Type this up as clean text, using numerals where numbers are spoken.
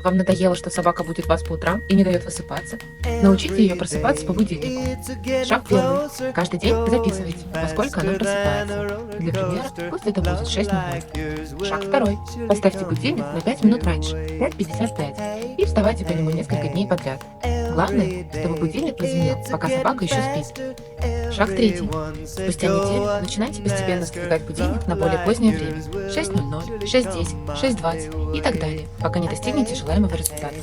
Вам надоело, что собака будет вас по утрам и не дает высыпаться? Научите ее просыпаться по будильнику. Шаг первый. Каждый день записывайте, во сколько она просыпается. Для примера, пусть это будет 6:00. Шаг второй. Поставьте будильник на 5 минут раньше, 5:55, и вставайте по нему несколько дней подряд. Главное, чтобы будильник прозвенел, пока собака еще спит. Шаг третий. Спустя неделю начинайте постепенно сдвигать будильник на более позднее время — 6:00, 6:10, 6:20 и так далее, пока не достигнете желаемого результата.